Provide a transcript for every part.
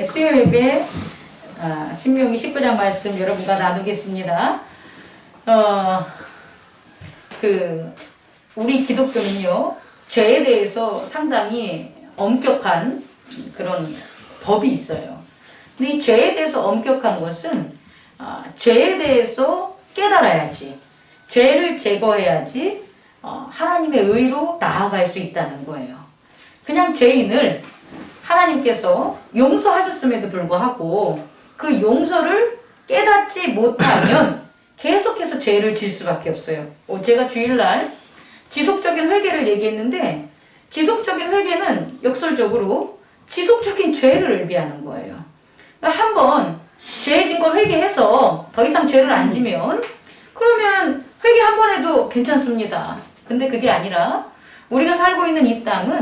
수요예배 신명기 19장 말씀 여러분과 나누겠습니다. 우리 기독교는요, 죄에 대해서 상당히 엄격한 그런 법이 있어요. 근데 이 죄에 대해서 엄격한 것은 죄에 대해서 깨달아야지, 죄를 제거해야지 하나님의 의로 나아갈 수 있다는 거예요. 그냥 죄인을 하나님께서 용서하셨음에도 불구하고 그 용서를 깨닫지 못하면 계속해서 죄를 질 수밖에 없어요. 제가 주일날 지속적인 회개를 얘기했는데, 지속적인 회개는 역설적으로 지속적인 죄를 의미하는 거예요. 그러니까 한번 죄 진 걸 회개해서 더 이상 죄를 안 지면 그러면 회개 한 번 해도 괜찮습니다. 근데 그게 아니라 우리가 살고 있는 이 땅은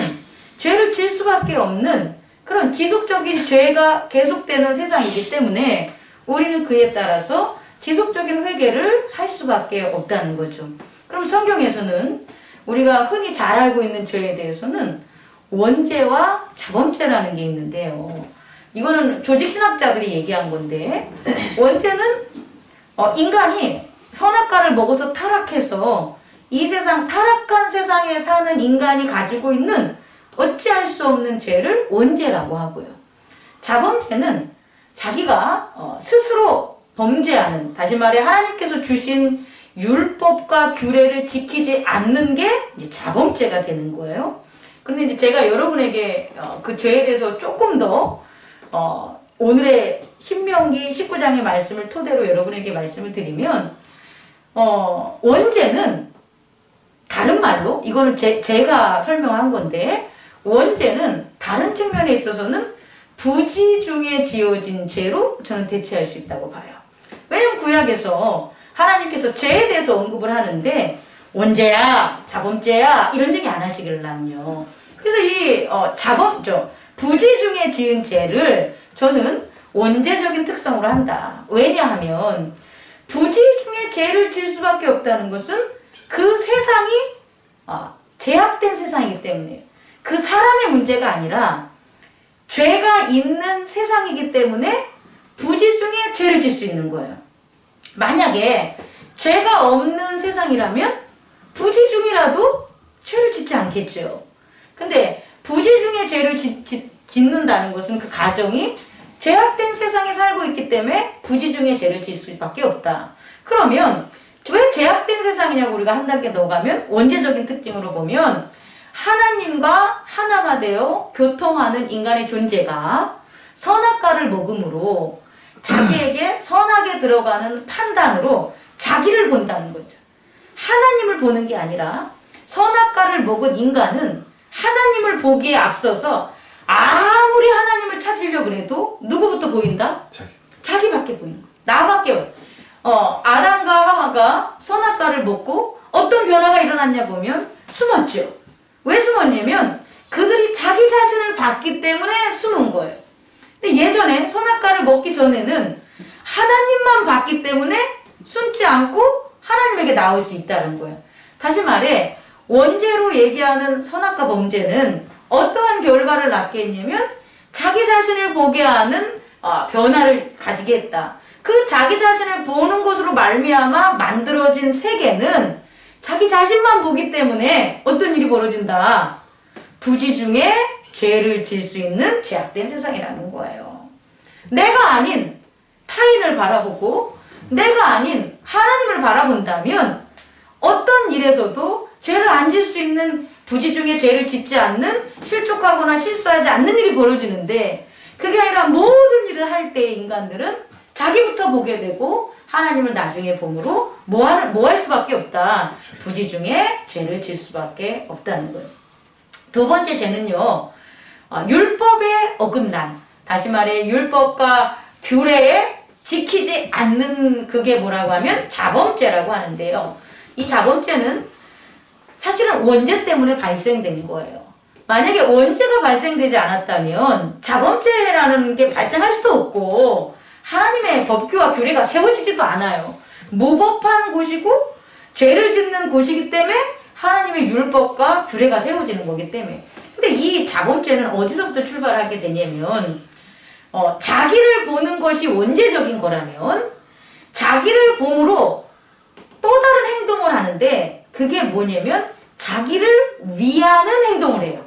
죄를 질 수밖에 없는 그런 지속적인 죄가 계속되는 세상이기 때문에 우리는 그에 따라서 지속적인 회개를 할 수밖에 없다는 거죠. 그럼 성경에서는 우리가 흔히 잘 알고 있는 죄에 대해서는 원죄와 자범죄라는 게 있는데요. 이거는 조직신학자들이 얘기한 건데, 원죄는 인간이 선악과를 먹어서 타락해서 이 세상, 타락한 세상에 사는 인간이 가지고 있는 어찌할 수 없는 죄를 원죄라고 하고요. 자범죄는 자기가 스스로 범죄하는, 다시 말해 하나님께서 주신 율법과 규례를 지키지 않는 게 이제 자범죄가 되는 거예요. 그런데 이제 제가 여러분에게 그 죄에 대해서 조금 더 오늘의 신명기 19장의 말씀을 토대로 여러분에게 말씀을 드리면, 원죄는 다른 말로, 이거는 제가 설명한 건데, 원죄는 다른 측면에 있어서는 부지 중에 지어진 죄로 저는 대체할 수 있다고 봐요. 왜냐면 구약에서 하나님께서 죄에 대해서 언급을 하는데 원죄야, 자범죄야 이런 얘기 안 하시길란요. 그래서 이 부지 중에 지은 죄를 저는 원죄적인 특성으로 한다. 왜냐하면 부지 중에 죄를 질 수밖에 없다는 것은 그 세상이 제약된 세상이기 때문에, 그 사람의 문제가 아니라 죄가 있는 세상이기 때문에 부지 중에 죄를 질 수 있는 거예요. 만약에 죄가 없는 세상이라면 부지 중이라도 죄를 짓지 않겠죠. 근데 부지 중에 죄를 짓는다는 것은 그 가정이 제약된 세상에 살고 있기 때문에 부지 중에 죄를 질 수밖에 없다. 그러면 왜 제약된 세상이냐고 우리가 한 단계 더 가면, 원죄적인 특징으로 보면 하나님과 하나가 되어 교통하는 인간의 존재가 선악과를 먹음으로 자기에게 선악에 들어가는 판단으로 자기를 본다는 거죠. 하나님을 보는 게 아니라 선악과를 먹은 인간은 하나님을 보기에 앞서서 아무리 하나님을 찾으려고 해도 누구부터 보인다? 자기밖에 보이는 거야. 나밖에. 아담과 하와가 선악과를 먹고 어떤 변화가 일어났냐 보면 숨었죠. 왜 숨었냐면 그들이 자기 자신을 봤기 때문에 숨은 거예요. 근데 예전에 선악과를 먹기 전에는 하나님만 봤기 때문에 숨지 않고 하나님에게 나올 수 있다는 거예요. 다시 말해 원죄로 얘기하는 선악과 범죄는 어떠한 결과를 낳게 했냐면 자기 자신을 보게 하는 변화를 가지게 했다. 그 자기 자신을 보는 것으로 말미암아 만들어진 세계는 자기 자신만 보기 때문에 어떤 일이 벌어진다? 부지 중에 죄를 질 수 있는 제약된 세상이라는 거예요. 내가 아닌 타인을 바라보고 내가 아닌 하나님을 바라본다면 어떤 일에서도 죄를 안 질 수 있는, 부지 중에 죄를 짓지 않는, 실족하거나 실수하지 않는 일이 벌어지는데, 그게 아니라 모든 일을 할 때 인간들은 자기부터 보게 되고 하나님을 나중에 봄으로 뭐 할 수밖에 없다. 부지 중에 죄를 질 수밖에 없다는 거예요. 두 번째 죄는요, 율법에 어긋난, 다시 말해 율법과 규례에 지키지 않는, 그게 뭐라고 하면 자범죄라고 하는데요. 이 자범죄는 사실은 원죄 때문에 발생된 거예요. 만약에 원죄가 발생되지 않았다면 자범죄라는 게 발생할 수도 없고 하나님의 법규와 규례가 세워지지도 않아요. 무법한 곳이고 죄를 짓는 곳이기 때문에 하나님의 율법과 규례가 세워지는 거기 때문에. 근데 이 자범죄는 어디서부터 출발하게 되냐면 자기를 보는 것이 원죄적인 거라면 자기를 봄으로 또 다른 행동을 하는데 그게 뭐냐면 자기를 위하는 행동을 해요.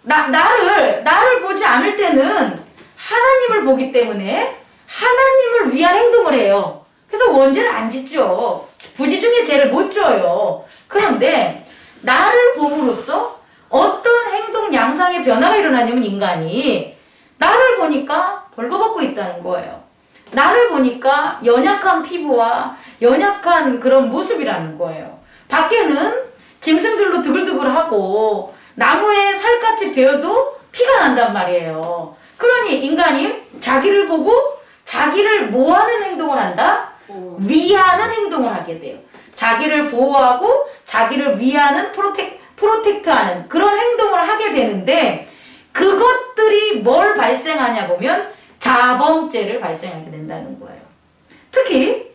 나를 보지 않을 때는 하나님을 보기 때문에 하나님을 위한 행동을 해요. 그래서 원죄를 안 짓죠. 부지 중에 죄를 못 져요. 그런데 나를 봄으로써 어떤 행동 양상의 변화가 일어나냐면 인간이 나를 보니까 벌거벗고 있다는 거예요. 나를 보니까 연약한 피부와 연약한 그런 모습이라는 거예요. 밖에는 짐승들로 드글드글하고 나무에 살갗이 베어도 피가 난단 말이에요. 그러니 인간이 자기를 보고 자기를 뭐하는 행동을 한다? 위하는 행동을 하게 돼요. 자기를 보호하고 자기를 위하는 프로텍트하는 그런 행동을 하게 되는데 그것들이 뭘 발생하냐 보면 자범죄를 발생하게 된다는 거예요. 특히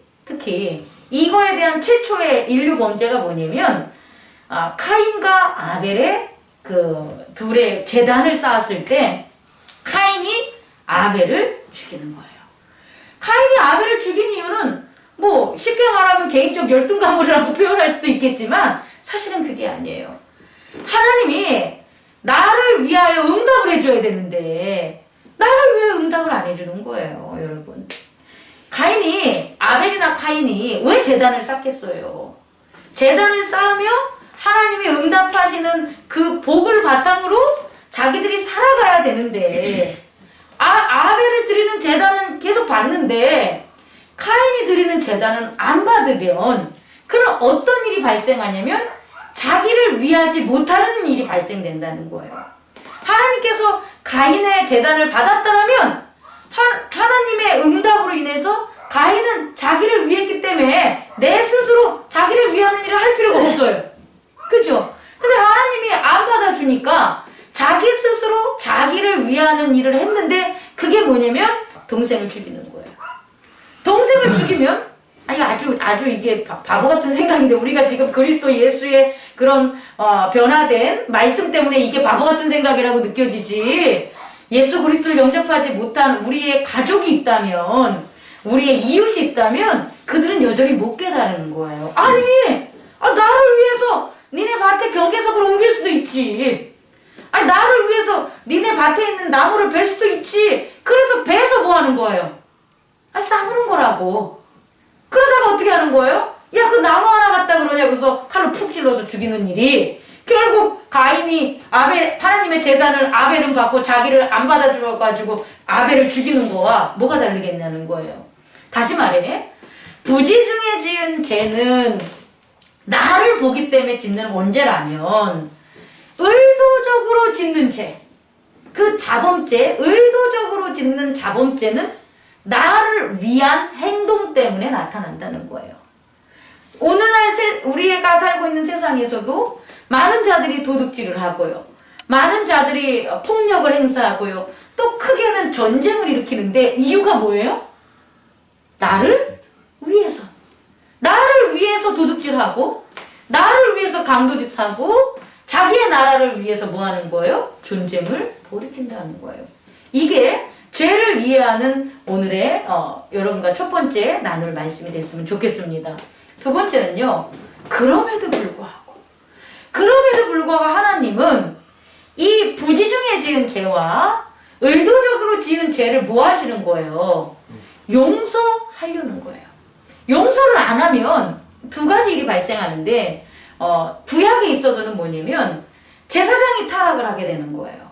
이거에 대한 최초의 인류 범죄가 뭐냐면 카인과 아벨의 그 둘의 재단을 쌓았을 때 카인이 아벨을 죽이는 거예요. 카인이 아벨을 죽인 이유는 뭐 쉽게 말하면 개인적 열등감이라고 표현할 수도 있겠지만 사실은 그게 아니에요. 하나님이 나를 위하여 응답을 해줘야 되는데 나를 위하여 응답을 안 해주는 거예요, 여러분. 아벨이나 카인이 왜 재단을 쌓겠어요? 재단을 쌓으며 하나님이 응답하시는 그 복을 바탕으로 자기들이 살아가야 되는데 아벨을 드리는 재단은 계속 받는데 카인이 드리는 재단은 안 받으면 그럼 어떤 일이 발생하냐면 자기를 위하지 못하는 일이 발생된다는 거예요. 하나님께서 가인의 재단을 받았다면 하나님의 응답으로 인해서 가인은 자기를 위했기 때문에 내 스스로 자기를 위하는 일을 할 필요가 없어요. 그죠? 근데 하나님이 안 받아주니까 자기 스스로 자기를 위하는 일을 했는데 그게 뭐냐면 동생을 죽이는 거예요. 동생을 죽이면 아주 이게 바보 같은 생각인데 우리가 지금 그리스도 예수의 그런 변화된 말씀 때문에 이게 바보 같은 생각이라고 느껴지지. 예수 그리스도를 영접하지 못한 우리의 가족이 있다면 우리의 이웃이 있다면 그들은 여전히 못 깨달은 거예요. 아니 나를 위해서 니네 밭에 경계석을 옮길 수도 있지. 아니 나를 위해서 니네 밭에 있는 나무를 벨 수도 있지. 그래서 베서 뭐 하는 거예요? 싸우는 거라고. 그러다가 어떻게 하는 거예요? 야, 그 나무 하나 갖다 그러냐 그래서 칼로 푹 찔러서 죽이는 일이 결국 가인이 하나님의 재단을 아벨은 받고 자기를 안 받아줘가지고 아벨을 죽이는 거와 뭐가 다르겠냐는 거예요. 다시 말해 부지 중에 지은 죄는 나를 보기 때문에 짓는 원죄라면 의도적으로 짓는 죄, 그 자범죄, 의도적으로 짓는 자범죄는 나를 위한 행동 때문에 나타난다는 거예요. 오늘날 우리가 살고 있는 세상에서도 많은 자들이 도둑질을 하고요. 많은 자들이 폭력을 행사하고요. 또 크게는 전쟁을 일으키는데 이유가 뭐예요? 나를 위해서. 나를 위해서 도둑질하고 나를 위해서 강도짓하고 자기의 나라를 위해서 뭐 하는 거예요? 전쟁을 벌이킨다는 거예요. 이게 죄를 이해하는 오늘의 여러분과 첫 번째 나눌 말씀이 됐으면 좋겠습니다. 두 번째는요. 그럼에도 불구하고 하나님은 이 부지 중에 지은 죄와 의도적으로 지은 죄를 뭐 하시는 거예요? 용서하려는 거예요. 용서를 안 하면 두 가지 일이 발생하는데 구약에 있어서는 뭐냐면 제사장이 타락을 하게 되는 거예요.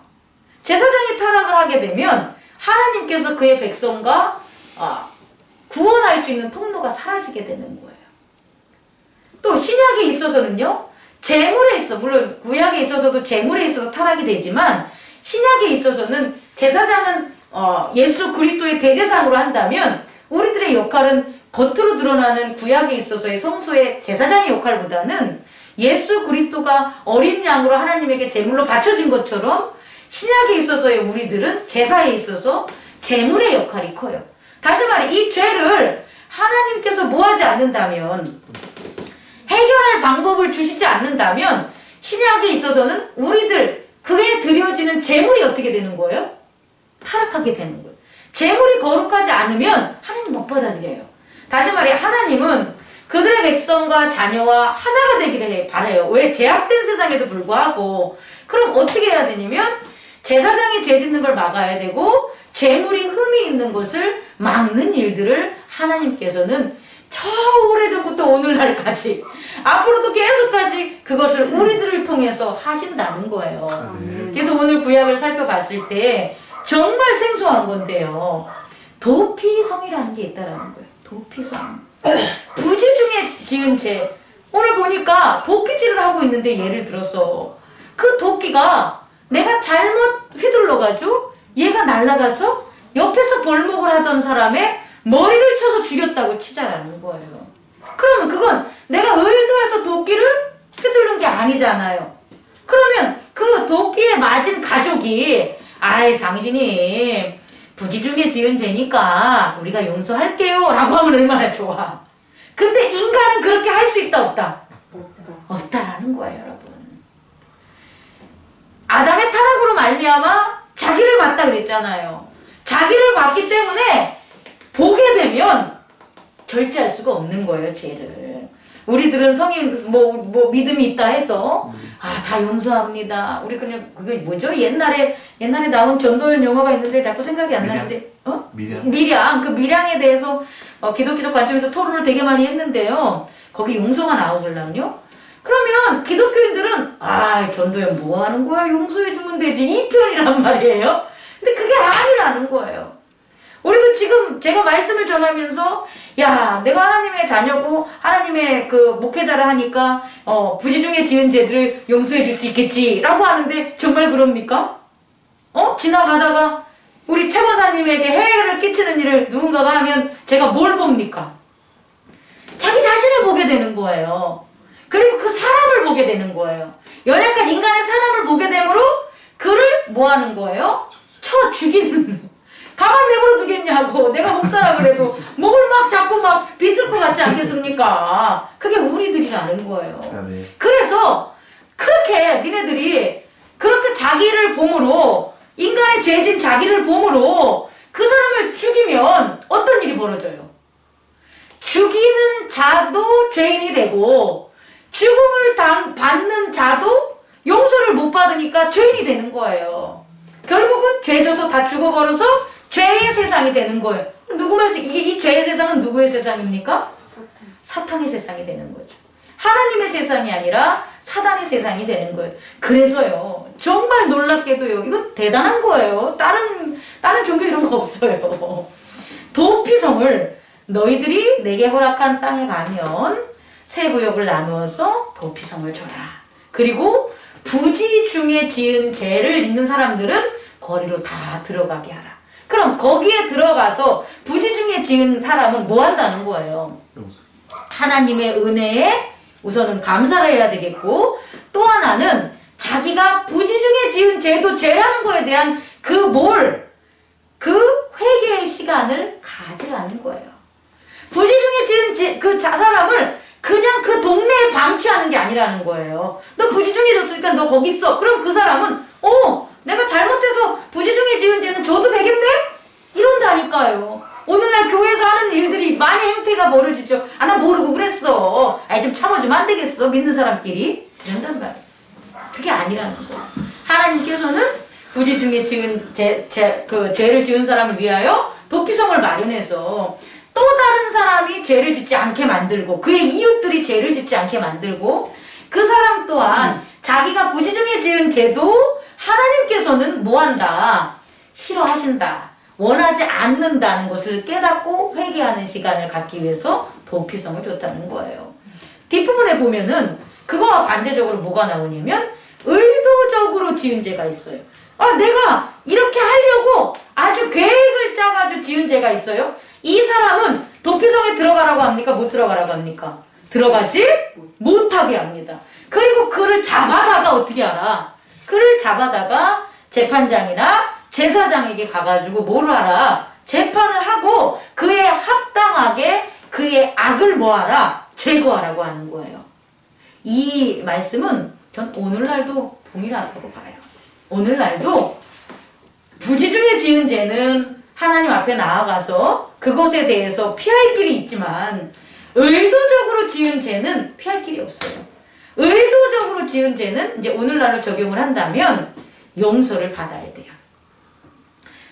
제사장이 타락을 하게 되면 하나님께서 그의 백성과 구원할 수 있는 통로가 사라지게 되는 거예요. 또 신약에 있어서는요. 물론 구약에 있어서도 재물에 있어서 타락이 되지만 신약에 있어서는 제사장은 예수 그리스도의 대제사장으로 한다면 우리들의 역할은 겉으로 드러나는 구약에 있어서의 성소의 제사장의 역할보다는 예수 그리스도가 어린 양으로 하나님에게 제물로 바쳐진 것처럼 신약에 있어서의 우리들은 제사에 있어서 제물의 역할이 커요. 다시 말해 이 죄를 하나님께서 뭐하지 않는다면 해결할 방법을 주시지 않는다면 신약에 있어서는 우리들 그에 드려지는 제물이 어떻게 되는 거예요? 타락하게 되는 거예요. 재물이 거룩하지 않으면 하나님 못 받아들여요. 다시 말해 하나님은 그들의 백성과 자녀와 하나가 되기를 바라요. 왜? 제약된 세상에도 불구하고. 그럼 어떻게 해야 되냐면 제사장이 죄 짓는 걸 막아야 되고 재물이 흠이 있는 것을 막는 일들을 하나님께서는 저 오래전부터 오늘날까지 앞으로도 계속까지 그것을 우리들을 통해서 하신다는 거예요. 그래서 오늘 구약을 살펴봤을 때 정말 생소한 건데요. 도피성이라는 게 있다라는 거예요. 도피성. 부지 중에 지은 죄. 오늘 보니까 도피질을 하고 있는데 예를 들어서 그 도끼가 내가 잘못 휘둘러가지고 얘가 날아가서 옆에서 벌목을 하던 사람의 머리를 쳐서 죽였다고 치자라는 거예요. 그러면 그건 내가 의도해서 도끼를 휘두른 게 아니잖아요. 그러면 그 도끼에 맞은 가족이 아이 당신이 부지 중에 지은 죄니까 우리가 용서할게요 라고 하면 얼마나 좋아. 근데 인간은 그렇게 할 수 있다 없다? 없다라는 거예요 여러분. 아담의 타락으로 말미암아 자기를 봤다 그랬잖아요. 자기를 봤기 때문에 보게 되면 절제할 수가 없는 거예요 죄를. 우리들은 성인 뭐 믿음이 있다 해서 다 용서합니다. 우리 그냥 그게 뭐죠? 옛날에 나온 전도연 영화가 있는데 자꾸 생각이 안 나는데 밀양. 그 밀양에 대해서 기독교적 관점에서 토론을 되게 많이 했는데요. 거기 용서가 나오거든요. 그러면 기독교인들은 전도연 뭐 하는 거야? 용서해 주면 되지. 이 편이란 말이에요. 근데 그게 아니라는 거예요. 우리도 지금 제가 말씀을 전하면서 야 내가 하나님의 자녀고 하나님의 그 목회자를 하니까 부지 중에 지은 죄들을 용서해 줄 수 있겠지 라고 하는데 정말 그럽니까? 지나가다가 우리 최 권사님에게 해를 끼치는 일을 누군가가 하면 제가 뭘 봅니까? 자기 자신을 보게 되는 거예요. 그리고 그 사람을 보게 되는 거예요. 연약한 인간의 사람을 보게 되므로 그를 뭐 하는 거예요? 쳐 죽이는. 가만 내버려 두겠냐고. 내가 목사라 그래도 목을 막 잡고 막 비틀 것 같지 않겠습니까? 그게 우리들이라는 거예요. 그래서 그렇게 니네들이 그렇게 자기를 봄으로 인간의 죄진 자기를 봄으로 그 사람을 죽이면 어떤 일이 벌어져요? 죽이는 자도 죄인이 되고 죽음을 받는 자도 용서를 못 받으니까 죄인이 되는 거예요. 결국은 죄져서 다 죽어버려서 죄의 세상이 되는 거예요. 이 죄의 세상은 누구의 세상입니까? 사탄의 세상이 되는 거죠. 하나님의 세상이 아니라 사단의 세상이 되는 거예요. 그래서요, 정말 놀랍게도요, 이건 대단한 거예요. 다른 종교 이런 거 없어요. 도피성을 너희들이 내게 허락한 땅에 가면 세 구역을 나누어서 도피성을 줘라. 그리고 부지 중에 지은 죄를 있는 사람들은 거리로 다 들어가게 하라. 그럼 거기에 들어가서 부지 중에 지은 사람은 뭐 한다는 거예요? 하나님의 은혜에 우선은 감사를 해야 되겠고, 또 하나는 자기가 부지 중에 지은 죄도 죄라는 거에 대한 그 회개의 시간을 가지라는 거예요. 부지 중에 지은 그 사람을 그냥 그 동네에 방치하는 게 아니라는 거예요. 너 부지 중에 졌으니까 너 거기 있어. 그럼 그 사람은 내가 잘못해서 부지 중에 지은 죄는 줘도 되겠네? 이런다니까요. 오늘날 교회에서 하는 일들이 많이 행태가 벌어지죠. 나 모르고 그랬어. 좀 참아주면 안 되겠어. 믿는 사람끼리. 이런단 말이에요. 그게 아니라는 거예요. 하나님께서는 부지 중에 지은 죄를 지은 사람을 위하여 도피성을 마련해서 또 다른 사람이 죄를 짓지 않게 만들고 그의 이웃들이 죄를 짓지 않게 만들고 그 사람 또한 자기가 부지 중에 지은 죄도 하나님께서는 뭐한다? 싫어하신다. 원하지 않는다는 것을 깨닫고 회개하는 시간을 갖기 위해서 도피성을 줬다는 거예요. 뒷부분에 보면은 그거와 반대적으로 뭐가 나오냐면 의도적으로 지은 죄가 있어요. 내가 이렇게 하려고 아주 계획을 짜가지고 지은 죄가 있어요. 이 사람은 도피성에 들어가라고 합니까? 못 들어가라고 합니까? 들어가지 못하게 합니다. 그리고 그를 잡아다가 어떻게 하라? 그를 잡아다가 재판장이나 제사장에게 가가지고 뭘 하라? 재판을 하고 그에 합당하게 그의 악을 뭐하라? 제거하라고 하는 거예요. 이 말씀은 전 오늘날도 동일하다고 봐요. 오늘날도 부지 중에 지은 죄는 하나님 앞에 나아가서 그것에 대해서 피할 길이 있지만 의도적으로 지은 죄는 피할 길이 없어요. 의도적으로 지은 죄는 이제 오늘날로 적용을 한다면 용서를 받아야 돼요.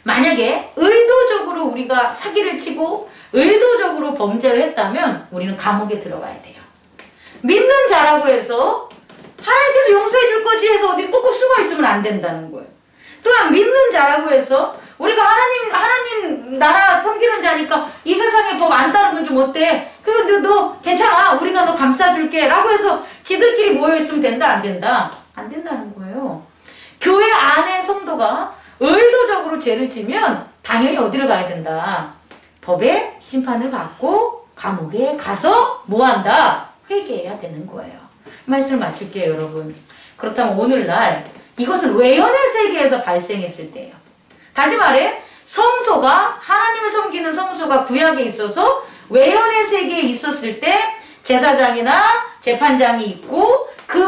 만약에 의도적으로 우리가 사기를 치고 의도적으로 범죄를 했다면 우리는 감옥에 들어가야 돼요. 믿는 자라고 해서 하나님께서 용서해 줄 거지 해서 어디 꾹꾹 숨어 있으면 안 된다는 거예요. 또한 믿는 자라고 해서 우리가 하나님 나라 섬기는 자니까 이 세상에 법 안 따르면 좀 어때? 너 괜찮아. 우리가 너 감싸줄게. 라고 해서 지들끼리 모여있으면 된다, 안 된다? 안 된다는 거예요. 교회 안에 성도가 의도적으로 죄를 지면 당연히 어디를 가야 된다? 법의 심판을 받고 감옥에 가서 뭐 한다? 회개해야 되는 거예요. 말씀을 마칠게요, 여러분. 그렇다면 오늘날 이것은 외연의 세계에서 발생했을 때예요. 다시 말해 성소가 하나님을 섬기는 성소가 구약에 있어서 외연의 세계에 있었을 때 제사장이나 재판장이 있고 그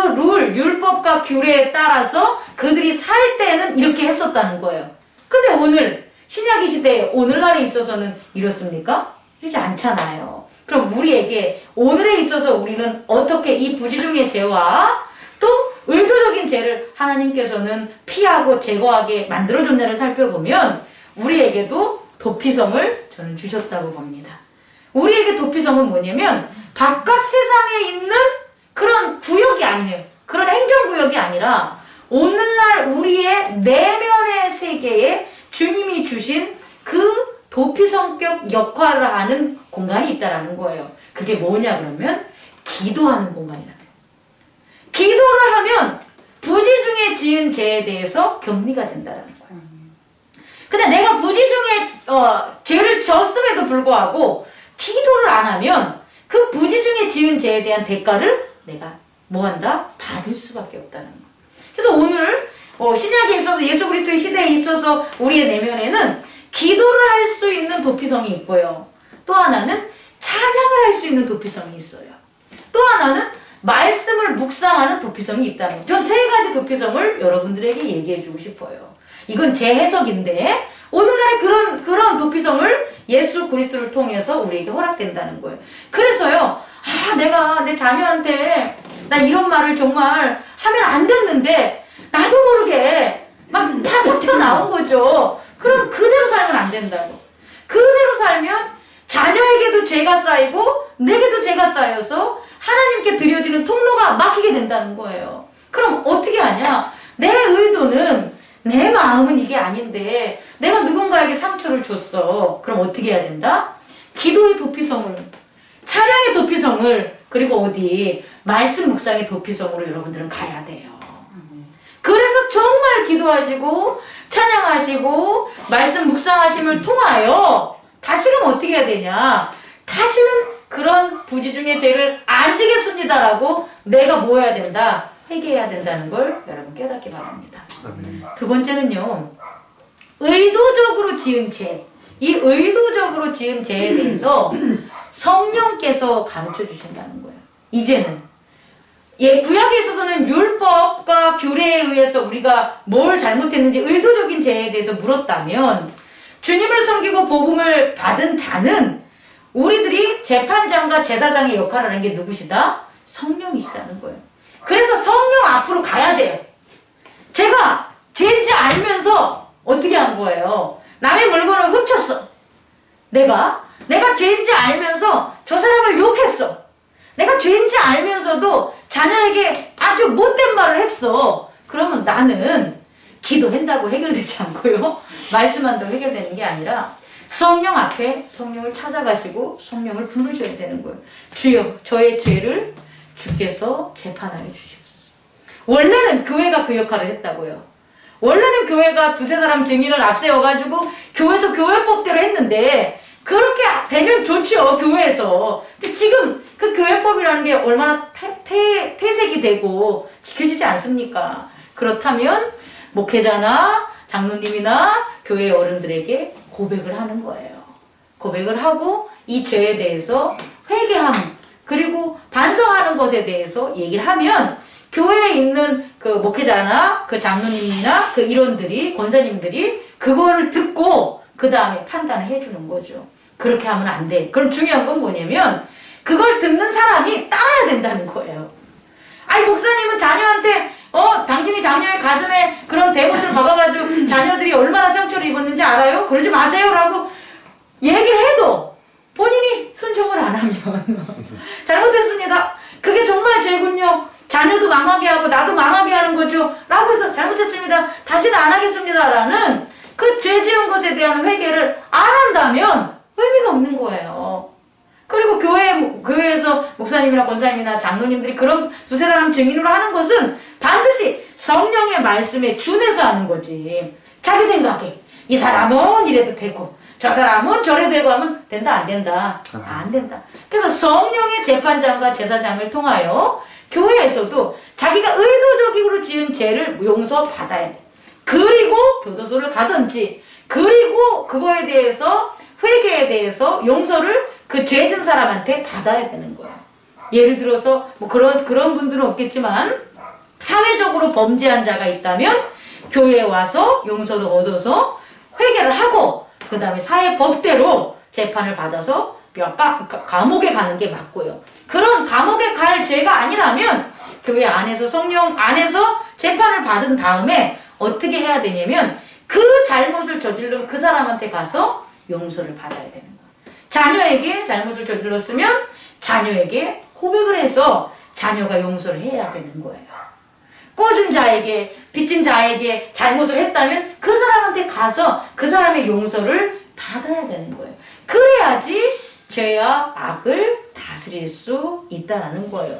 율법과 규례에 따라서 그들이 살 때는 이렇게 했었다는 거예요. 근데 오늘 신약의 시대에 오늘날에 있어서는 이렇습니까? 그렇지 않잖아요. 그럼 우리에게 오늘에 있어서 우리는 어떻게 이 부지중의 죄와 또 의도적인 죄를 하나님께서는 피하고 제거하게 만들어줬냐를 살펴보면 우리에게도 도피성을 저는 주셨다고 봅니다. 우리에게 도피성은 뭐냐면 바깥 세상에 있는 그런 구역이 아니에요. 그런 행정구역이 아니라 오늘날 우리의 내면의 세계에 주님이 주신 그 도피성격 역할을 하는 공간이 있다는 거예요. 그게 뭐냐 그러면 기도하는 공간이라는 거예요. 기도를 하면 부지중에 지은 죄에 대해서 격리가 된다는 거예요. 근데 내가 부지중에 죄를 졌음에도 불구하고 기도를 안 하면 그 부지중에 지은 죄에 대한 대가를 내가 뭐한다? 받을 수밖에 없다는 거예요. 그래서 오늘 신약에 있어서 예수 그리스도의 시대에 있어서 우리의 내면에는 기도를 할 수 있는 도피성이 있고요. 또 하나는 찬양을 할 수 있는 도피성이 있어요. 또 하나는 말씀을 묵상하는 도피성이 있다는 거예요. 전 세 가지 도피성을 여러분들에게 얘기해 주고 싶어요. 이건 제 해석인데 오늘날의 그런 도피성을 예수 그리스도를 통해서 우리에게 허락된다는 거예요. 그래서요. 내가 내 자녀한테 나 이런 말을 정말 하면 안 됐는데 나도 모르게 막 팍팍 튀어나온 거죠. 그럼 그대로 살면 안 된다고. 그대로 살면 자녀에게도 죄가 쌓이고 내게도 죄가 쌓여서 하나님께 드려지는 통로가 막히게 된다는 거예요. 그럼 어떻게 하냐? 내 의도는 내 마음은 이게 아닌데 내가 누군가에게 상처를 줬어. 그럼 어떻게 해야 된다? 기도의 도피성을, 찬양의 도피성을, 그리고 어디? 말씀 묵상의 도피성으로 여러분들은 가야 돼요. 그래서 정말 기도하시고 찬양하시고 말씀 묵상하심을 통하여 다시금 어떻게 해야 되냐? 다시는 그런 부지중의 죄를 안 지겠습니다라고 내가 뭐 해야 된다? 회개해야 된다는 걸 여러분 깨닫기 바랍니다. 두 번째는요. 의도적으로 지은 죄. 이 의도적으로 지은 죄에 대해서 성령께서 가르쳐 주신다는 거예요. 이제는 구약에 있어서는 율법과 규례에 의해서 우리가 뭘 잘못했는지 의도적인 죄에 대해서 물었다면 주님을 섬기고 복음을 받은 자는 우리들이 재판장과 제사장의 역할을 하는 게 누구시다? 성령이시다는 거예요. 그래서 성령 앞으로 가야 돼요. 제가 죄인지 알면서 어떻게 한 거예요? 남의 물건을 훔쳤어. 내가 죄인지 알면서 저 사람을 욕했어. 내가 죄인지 알면서도 자녀에게 아주 못된 말을 했어. 그러면 나는 기도한다고 해결되지 않고요. 말씀한다고 해결되는 게 아니라 성령 앞에 성령을 찾아가시고 성령을 부르셔야 되는 거예요. 주여, 저의 죄를 주께서 재판하여 주시옵소서. 원래는 교회가 그 역할을 했다고요. 원래는 교회가 두세 사람 증인을 앞세워가지고 교회에서 교회법대로 했는데 그렇게 되면 좋죠, 교회에서. 근데 지금 그 교회법이라는 게 얼마나 퇴색이 되고 지켜지지 않습니까? 그렇다면 목회자나 장로님이나 교회 어른들에게 고백을 하는 거예요. 고백을 하고 이 죄에 대해서 회개함 그리고 반성하는 것에 대해서 얘기를 하면 교회에 있는 그 목회자나 그 장로님이나 그 일원들이 권사님들이 그거를 듣고 그 다음에 판단을 해주는 거죠. 그렇게 하면 안 돼. 그럼 중요한 건 뭐냐면 그걸 듣는 사람이 따라야 된다는 거예요. 아니 목사님은 자녀한테 당신이 자녀의 가슴에 그런 대못을 박아가지고 자녀들이 얼마나 상처를 입었는지 알아요? 그러지 마세요 라고 얘기를 해도 본인이 순종을 안 하면 잘못했습니다. 그게 정말 죄군요. 자녀도 망하게 하고 나도 망하게 하는 거죠. 라고 해서 잘못했습니다. 다시는 안 하겠습니다. 라는 그 죄 지은 것에 대한 회개를 안 한다면 의미가 없는 거예요. 그리고 교회에서 목사님이나 권사님이나 장로님들이 그런 두세 사람 증인으로 하는 것은 반드시 성령의 말씀에 준해서 하는 거지. 자기 생각에 이 사람은 이래도 되고 저 사람은 저래도 되고 하면 된다 안 된다? 안 된다. 그래서 성령의 재판장과 제사장을 통하여 교회에서도 자기가 의도적으로 지은 죄를 용서받아야 돼. 그리고 교도소를 가든지 그리고 그거에 대해서 회개에 대해서 용서를 그 죄진 사람한테 받아야 되는 거예요. 예를 들어서 뭐 그런 분들은 없겠지만 사회적으로 범죄한 자가 있다면 교회에 와서 용서를 얻어서 회개를 하고 그 다음에 사회 법대로 재판을 받아서 감옥에 가는 게 맞고요. 그런 감옥에 갈 죄가 아니라면 교회 안에서 성령 안에서 재판을 받은 다음에 어떻게 해야 되냐면 그 잘못을 저지른 그 사람한테 가서 용서를 받아야 되는 거예요. 자녀에게 잘못을 저질렀으면 자녀에게 고백을 해서 자녀가 용서를 해야 되는 거예요. 꿔준 자에게 빚진 자에게 잘못을 했다면 그 사람한테 가서 그 사람의 용서를 받아야 되는 거예요. 그래야지 죄와 악을 다스릴 수 있다는 거예요.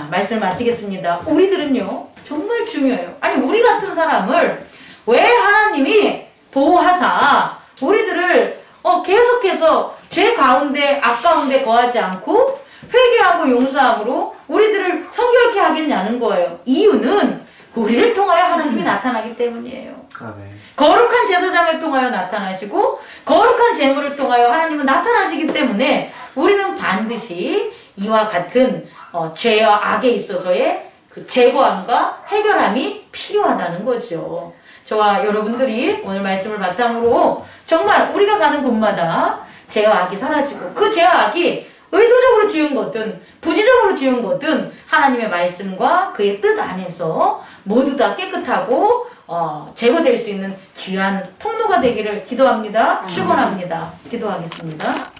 말씀 마치겠습니다. 우리들은요 정말 중요해요. 아니 우리 같은 사람을 왜 하나님이 보호하사 우리들을 계속해서 죄 가운데 악 가운데 거하지 않고 회개하고 용서함으로 우리들을 성결케 하겠냐는 거예요. 이유는 우리를 통하여 하나님이 나타나기 때문이에요. 아멘. 거룩한 제사장을 통하여 나타나시고 거룩한 제물을 통하여 하나님은 나타나시기 때문에 우리는 반드시 이와 같은 죄와 악에 있어서의 그 제거함과 해결함이 필요하다는 거죠. 저와 여러분들이 오늘 말씀을 바탕으로 정말 우리가 가는 곳마다 죄와 악이 사라지고 그 죄와 악이 의도적으로 지은 거든 부지적으로 지은 거든 하나님의 말씀과 그의 뜻 안에서 모두 다 깨끗하고 제거될 수 있는 귀한 통로가 되기를 기도합니다. 축원합니다. 기도하겠습니다.